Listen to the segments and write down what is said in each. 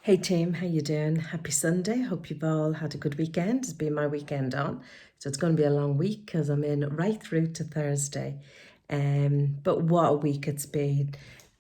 Hey team, how you doing? Happy Sunday. Hope you've all had a good weekend. It's been my weekend on. So it's going to be a long week because I'm in right through to Thursday. But what a week it's been.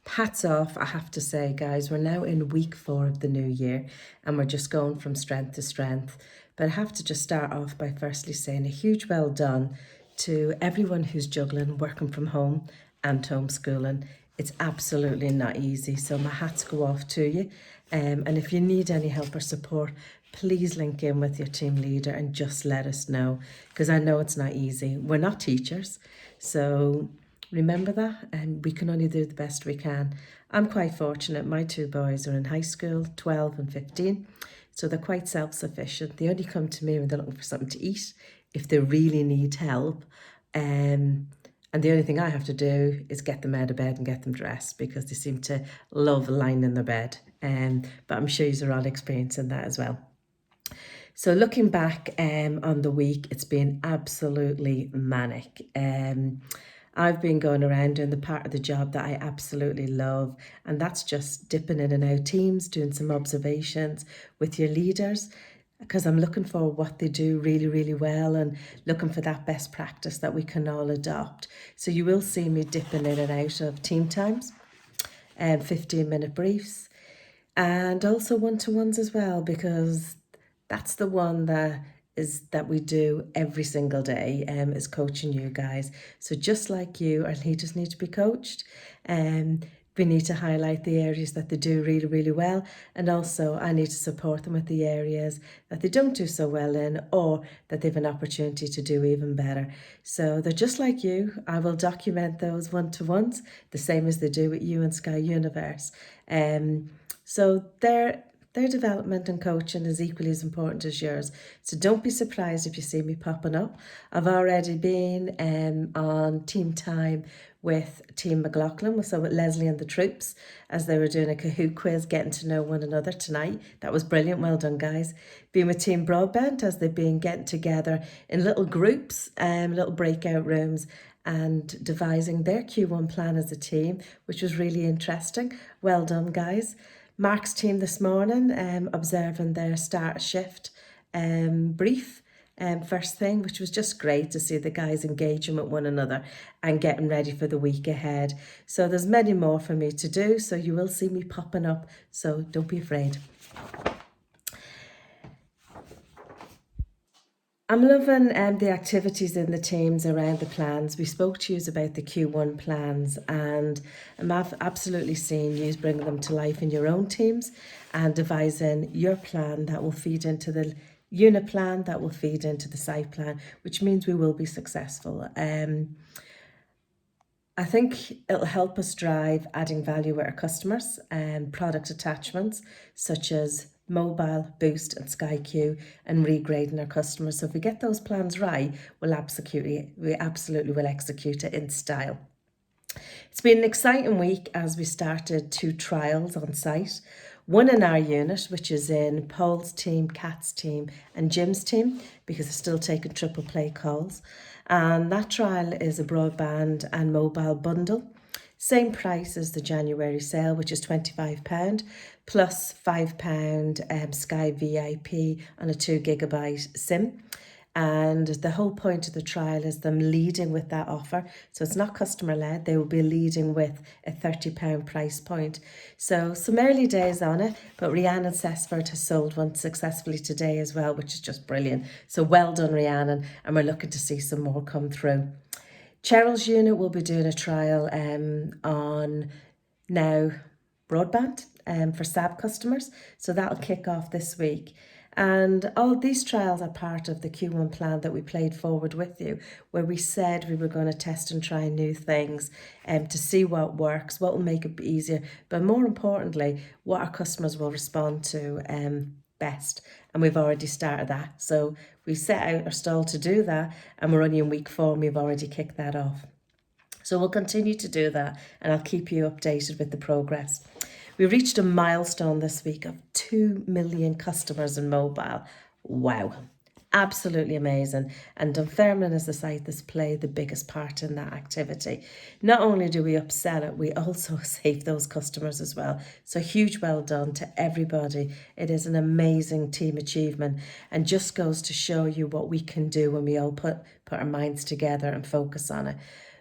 Hats off, I have to say, guys. We're now in week 4 of the new year and we're just going from strength to strength. But I have to just start off by firstly saying a huge well done to everyone who's juggling, working from home and homeschooling. It's absolutely not easy. So my hats go off to you. And if you need any help or support, please link in with your team leader and just let us know, because I know it's not easy. We're not teachers, so remember that, and we can only do the best we can. I'm quite fortunate. My two boys are in high school, 12 and 15, so they're quite self-sufficient. They only come to me when they're looking for something to eat, if they really need help. And the only thing I have to do is get them out of bed and get them dressed, because they seem to love lying in their bed. But I'm sure you're all experiencing that as well. So looking back on the week, it's been absolutely manic. I've been going around doing the part of the job that I absolutely love, and that's just dipping in and out teams, doing some observations with your leaders, because I'm looking for what they do really, really well and looking for that best practice that we can all adopt. So you will see me dipping in and out of team times, 15-minute briefs, and also one-to-ones as well, because that's the one that we do every single day, is coaching you guys. So just like you, our leaders need to be coached. We need to highlight the areas that they do really, really well, and also I need to support them with the areas that they don't do so well in, or that they have an opportunity to do even better. So they're just like you. I will document those one-to-ones the same as they do with you and Sky Universe. So their development and coaching is equally as important as yours. So don't be surprised if you see me popping up. I've already been on team time with Team McLaughlin, so with Leslie and the troops, as they were doing a Kahoot quiz, getting to know one another tonight. That was brilliant. Well done, guys. Being with Team Broadbent, as they've been getting together in little groups, little breakout rooms, and devising their Q1 plan as a team, which was really interesting. Well done, guys. Mark's team this morning, observing their start shift brief first thing, which was just great to see the guys engaging with one another and getting ready for the week ahead. So there's many more for me to do, so you will see me popping up, so don't be afraid. I'm loving the activities in the teams around the plans. We spoke to you about the Q1 plans, and I'm absolutely seeing you bringing them to life in your own teams and devising your plan that will feed into the unit plan, that will feed into the site plan, which means we will be successful. I think it'll help us drive adding value with our customers and product attachments such as mobile, Boost and Sky Q, and regrading our customers. So if we get those plans right, we absolutely will execute it in style. It's been an exciting week as we started 2 trials on site. One in our unit, which is in Paul's team, Kat's team and Jim's team, because they're still taking triple play calls. And that trial is a broadband and mobile bundle. Same price as the January sale, which is £25, plus £5 Sky VIP on a 2GB SIM. And the whole point of the trial is them leading with that offer. So it's not customer led, they will be leading with a £30 price point. So some early days on it, but Rhiannon Sesford has sold one successfully today as well, which is just brilliant. So well done, Rhiannon, and we're looking to see some more come through. Cheryl's unit will be doing a trial on now broadband for SAB customers. So that'll kick off this week. And all these trials are part of the Q1 plan that we played forward with you, where we said we were going to test and try new things to see what works, what will make it easier, but more importantly, what our customers will respond to best. And we've already started that. So we set out our stall to do that, and we're only in week 4 and we've already kicked that off. So we'll continue to do that, and I'll keep you updated with the progress. We reached a milestone this week of 2 million customers in mobile. Wow, absolutely amazing. And Dunfermline is the site that's played the biggest part in that activity. Not only do we upsell it, we also save those customers as well. So huge well done to everybody. It is an amazing team achievement and just goes to show you what we can do when we all put our minds together and focus on it.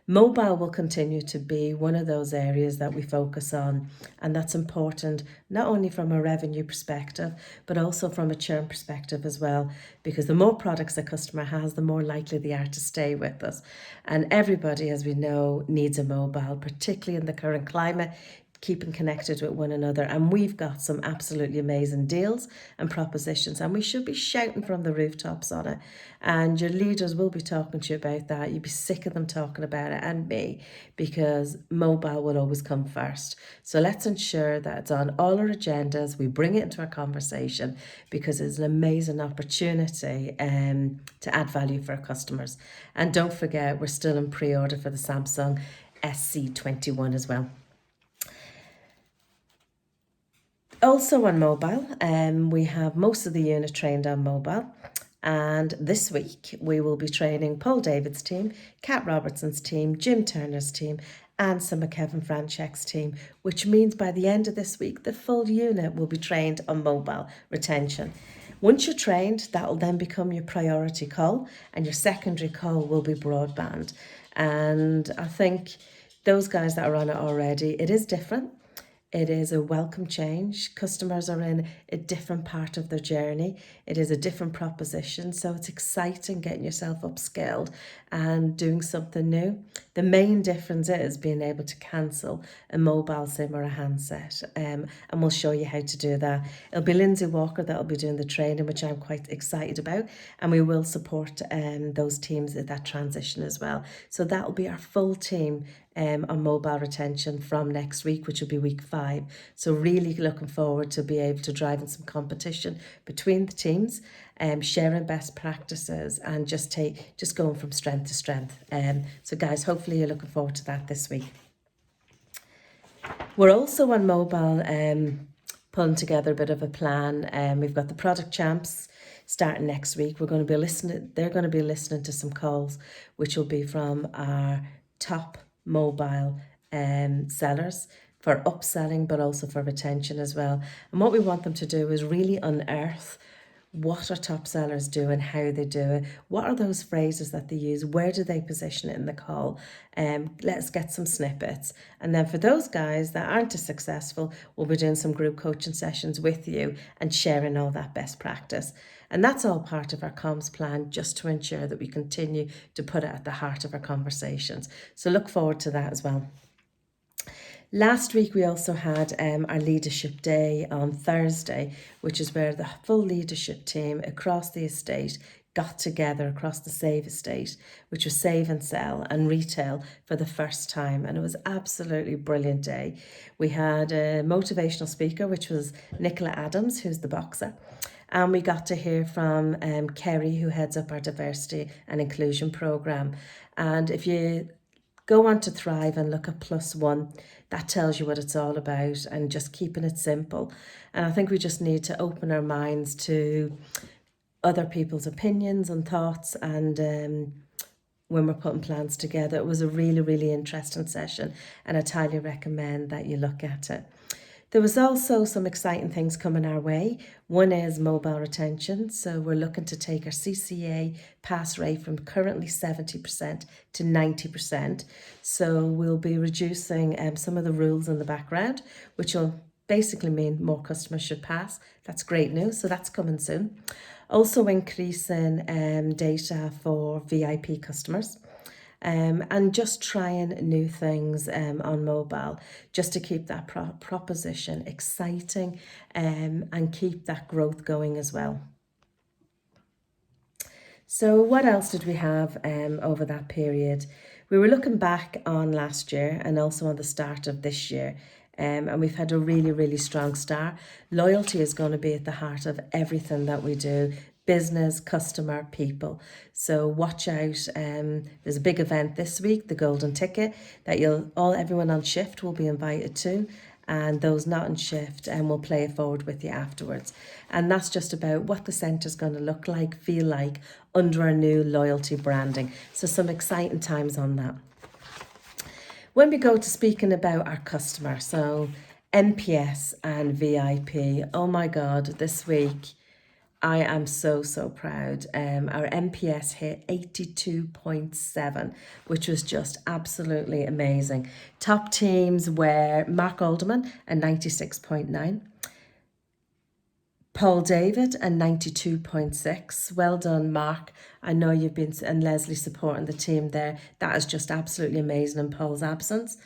Mobile will continue to be one of those areas that we focus on, and that's important not only from a revenue perspective but also from a churn perspective as well, because the more products a customer has, the more likely they are to stay with us. And everybody, as we know, needs a mobile, particularly in the current climate, keeping connected with one another. And we've got some absolutely amazing deals and propositions, and we should be shouting from the rooftops on it. And your leaders will be talking to you about that. You'll be sick of them talking about it, and me, because mobile will always come first. So let's ensure that it's on all our agendas. We bring it into our conversation because it's an amazing opportunity to add value for our customers. And don't forget, we're still in pre-order for the Samsung SC21 as well. Also on mobile, we have most of the unit trained on mobile. And this week we will be training Paul David's team, Kat Robertson's team, Jim Turner's team, and some of Kevin Franchek's team, which means by the end of this week, the full unit will be trained on mobile retention. Once you're trained, that will then become your priority call, and your secondary call will be broadband. And I think those guys that are on it already, it is different. It is a welcome change. Customers are in a different part of their journey. It is a different proposition. So it's exciting getting yourself upskilled and doing something new. The main difference is being able to cancel a mobile SIM or a handset. And we'll show you how to do that. It'll be Lindsay Walker that will be doing the training, which I'm quite excited about. And we will support those teams at that transition as well. So that will be our full team on mobile retention from next week, which will be week 5. So really looking forward to be able to drive in some competition between the teams, sharing best practices and just going from strength to strength. So guys, hopefully you're looking forward to that this week. We're also on mobile pulling together a bit of a plan. We've got the product champs starting next week. They're going to be listening to some calls, which will be from our top mobile sellers for upselling, but also for retention as well. And what we want them to do is really unearth what our top sellers do and how they do it. What are those phrases that they use? Where do they position it in the call? Let's get some snippets. And then for those guys that aren't as successful, we'll be doing some group coaching sessions with you and sharing all that best practice. And that's all part of our comms plan, just to ensure that we continue to put it at the heart of our conversations. So look forward to that as well. Last week, we also had our leadership day on Thursday, which is where the full leadership team across the estate got together across the Save estate, which was Save and Sell and retail for the first time. And it was absolutely brilliant day. We had a motivational speaker, which was Nicola Adams, who's the boxer. And we got to hear from Kerry, who heads up our diversity and inclusion programme. And if you go on to Thrive and look at +1, that tells you what it's all about, and just keeping it simple. And I think we just need to open our minds to other people's opinions and thoughts. And when we're putting plans together, it was a really, really interesting session, and I'd highly recommend that you look at it. There was also some exciting things coming our way. One is mobile retention. So we're looking to take our CCA pass rate from currently 70% to 90%. So we'll be reducing some of the rules in the background, which will basically mean more customers should pass. That's great news. So that's coming soon. Also increasing data for VIP customers. And just trying new things on mobile, just to keep that proposition exciting and keep that growth going as well. So what else did we have over that period? We were looking back on last year and also on the start of this year. And we've had a really, really strong start. Loyalty is going to be at the heart of everything that we do. Business, customer, people. So watch out. There's a big event this week, the Golden Ticket, that everyone on shift will be invited to. and those not in shift, and we'll play it forward with you afterwards. And that's just about what the centre's going to look like, feel like under our new loyalty branding. So some exciting times on that. When we go to speaking about our customer, so NPS and VIP, oh my God, this week I am so proud. Our NPS hit 82.7, which was just absolutely amazing. Top teams were Mark Alderman at 96.9. Paul David and 92.6. Well done, Mark. I know you've been, and Leslie, supporting the team there. That is just absolutely amazing in Paul's absence.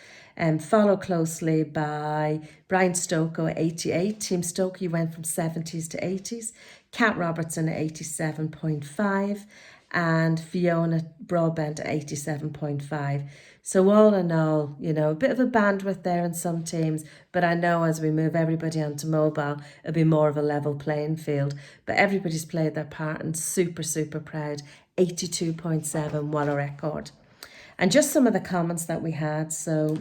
Followed closely by Brian Stoko at 88. Team Stoke, you went from 70s to 80s. Kat Robertson at 87.5. And Fiona Broadbent at 87.5. So all in all, you know, a bit of a bandwidth there in some teams, but I know as we move everybody onto mobile, it'll be more of a level playing field. But everybody's played their part and super proud. 82.7, what a record. And just some of the comments that we had, so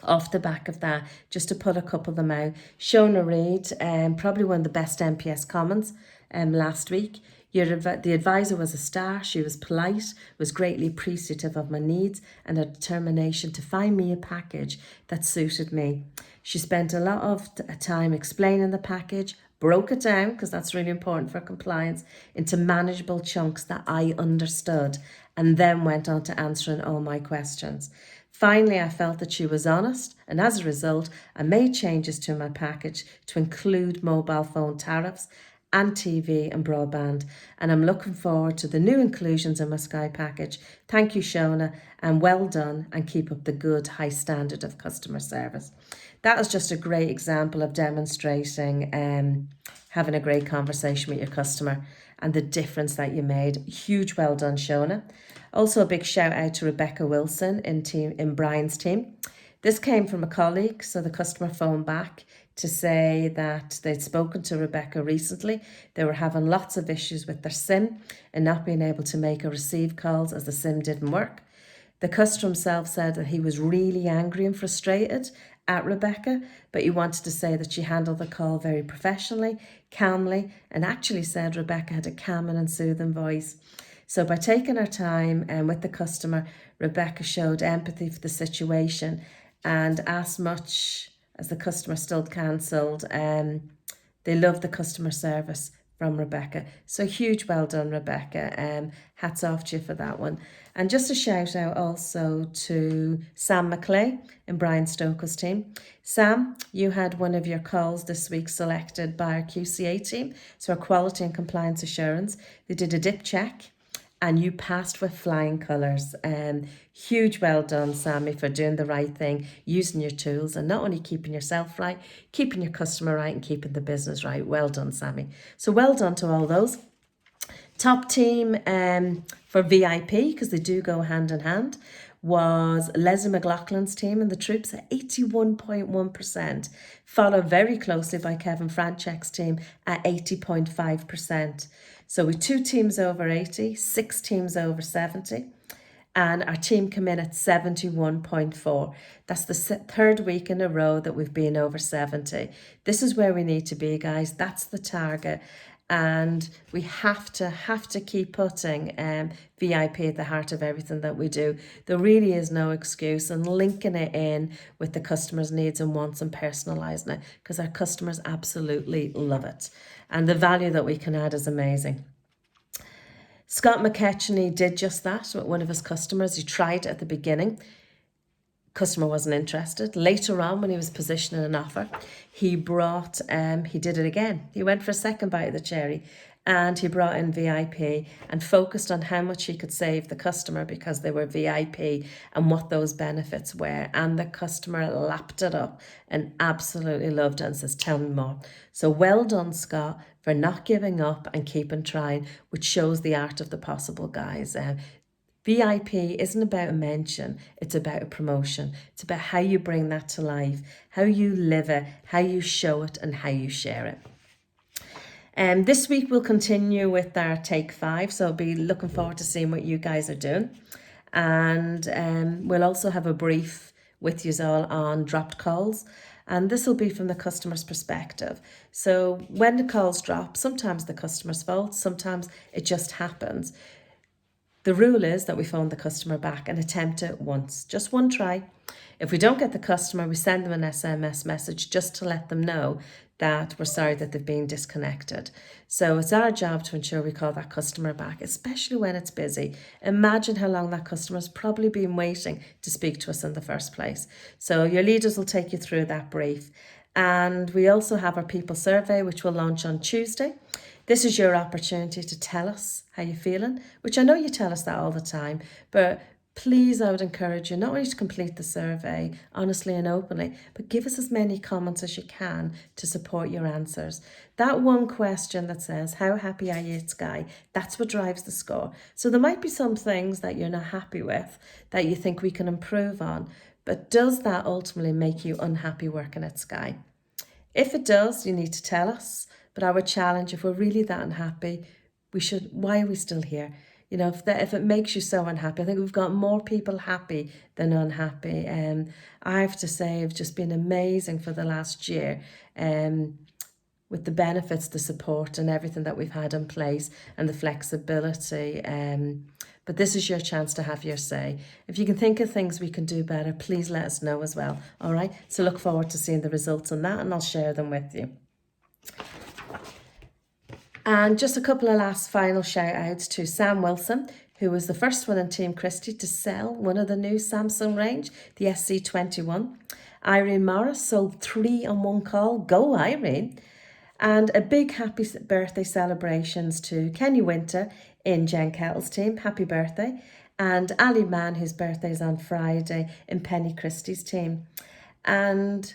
off the back of that, just to put a couple of them out. Shona Reid, probably one of the best NPS comments last week. The advisor was a star. She was polite, was greatly appreciative of my needs and a determination to find me a package that suited me. She spent a lot of time explaining the package, broke it down, because that's really important for compliance, into manageable chunks that I understood, and then went on to answering all my questions. Finally, I felt that she was honest, and as a result, I made changes to my package to include mobile phone tariffs and TV and broadband, and I'm looking forward to the new inclusions in my Sky package. Thank you, Shona, and well done, and keep up the good high standard of customer service. That was just a great example of demonstrating having a great conversation with your customer and the difference that you made. Huge well done, Shona. Also a big shout out to Rebecca Wilson in Brian's team. This came from a colleague, so the customer phoned back to say that they'd spoken to Rebecca recently. They were having lots of issues with their SIM and not being able to make or receive calls as the SIM didn't work. The customer himself said that he was really angry and frustrated at Rebecca, but he wanted to say that she handled the call very professionally, calmly, and actually said Rebecca had a calming and soothing voice. So by taking her time with the customer, Rebecca showed empathy for the situation, and as much as the customer still cancelled, they loved the customer service from Rebecca. So huge well done, Rebecca. Hats off to you for that one. And just a shout out also to Sam McClay in Brian Stoker's team. Sam, you had one of your calls this week selected by our QCA team, so our quality and compliance assurance. They did a dip check and you passed with flying colours. Huge well done, Sammy, for doing the right thing, using your tools, and not only keeping yourself right, keeping your customer right and keeping the business right. Well done, Sammy. So well done to all those. Top team for VIP, because they do go hand in hand, was Leslie McLaughlin's team and the troops at 81.1%, followed very closely by Kevin Franchek's team at 80.5%. So with 2 teams over 80, 6 teams over 70, and our team come in at 71.4. That's the third week in a row that we've been over 70. This is where we need to be, guys. That's the target. And we have to keep putting VIP at the heart of everything that we do. There really is no excuse, and linking it in with the customer's needs and wants and personalising it, because our customers absolutely love it. And the value that we can add is amazing. Scott McKechnie did just that with one of his customers. He tried it at the beginning. Customer wasn't interested. Later on, when he was positioning an offer, he did it again. He went for a second bite of the cherry, and he brought in VIP and focused on how much he could save the customer because they were VIP and what those benefits were. And the customer lapped it up and absolutely loved it and says, tell me more. So well done, Scott, for not giving up and keeping trying, which shows the art of the possible, guys. VIP isn't about a mention, it's about a promotion. It's about how you bring that to life, how you live it, how you show it, and how you share it. This week we'll continue with our Take 5, so I'll be looking forward to seeing what you guys are doing. And we'll also have a brief with you all on dropped calls. And this will be from the customer's perspective. So when the calls drop, sometimes the customer's fault, sometimes it just happens. The rule is that we phone the customer back and attempt it once, just one try. If we don't get the customer, we send them an SMS message just to let them know that we're sorry that they've been disconnected. So it's our job to ensure we call that customer back, especially when it's busy. Imagine how long that customer's probably been waiting to speak to us in the first place. So your leaders will take you through that brief. And we also have our people survey, which will launch on Tuesday. This is your opportunity to tell us how you're feeling, which I know you tell us that all the time, but please, I would encourage you not only to complete the survey honestly and openly, but give us as many comments as you can to support your answers. That one question that says, how happy are you at Sky? That's what drives the score. So there might be some things that you're not happy with that you think we can improve on, but does that ultimately make you unhappy working at Sky? If it does, you need to tell us. But our challenge, if we're really that unhappy, why are we still here? You know, if it makes you so unhappy, I think we've got more people happy than unhappy. I have to say, it's just been amazing for the last year. With the benefits, the support and everything that we've had in place and the flexibility. But this is your chance to have your say. If you can think of things we can do better, please let us know as well. All right. So look forward to seeing the results on that and I'll share them with you. And just a couple of last final shout outs to Sam Wilson, who was the first one in Team Christie to sell one of the new Samsung range, the SC21. Irene Morris sold 3 on one call. Go Irene. And a big happy birthday celebrations to Kenny Winter in Jen Kettle's team. Happy birthday. And Ali Mann, whose birthday is on Friday, in Penny Christie's team. And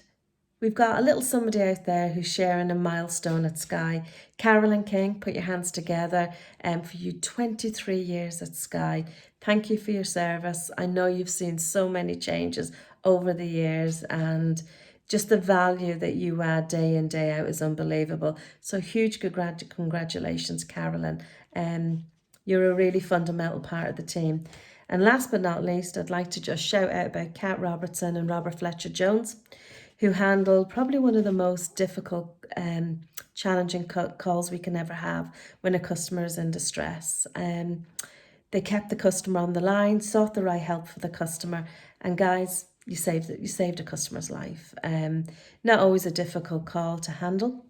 we've got a little somebody out there who's sharing a milestone at Sky. Carolyn King, put your hands together for you 23 years at Sky. Thank you for your service. I know you've seen so many changes over the years and just the value that you add day in, day out is unbelievable. So huge congratulations, Carolyn. You're a really fundamental part of the team. And last but not least, I'd like to just shout out about Kat Robertson and Robert Fletcher Jones, who handled probably one of the most difficult, challenging calls we can ever have when a customer is in distress. They kept the customer on the line, sought the right help for the customer, and guys, you saved a customer's life. Not always a difficult call to handle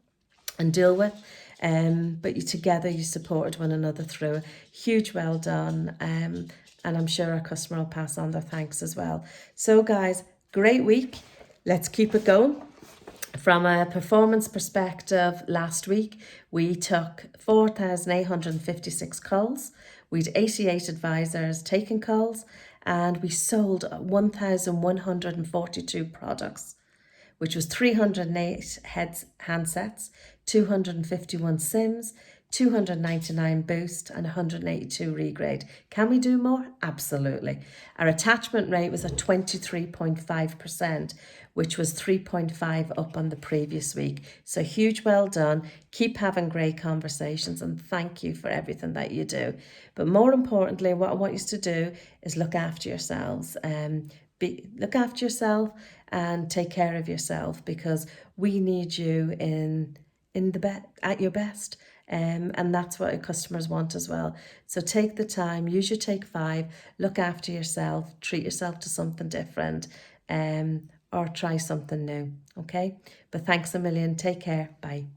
and deal with, but together you supported one another through it. Huge well done, and I'm sure our customer will pass on their thanks as well. So guys, great week. Let's keep it going. From a performance perspective, last week we took 4,856 calls. We had 88 advisors taking calls and we sold 1,142 products, which was 308 handsets, 251 SIMs, 299 boost and 182 regrade. Can we do more? Absolutely. Our attachment rate was at 23.5%, which was 3.5 up on the previous week. So huge well done. Keep having great conversations and thank you for everything that you do. But more importantly, what I want you to do is look after yourselves. Look after yourself and take care of yourself because we need you at your best. And that's what our customers want as well. So take the time, use your Take 5, look after yourself, treat yourself to something different, or try something new. Okay? But thanks a million. Take care. Bye.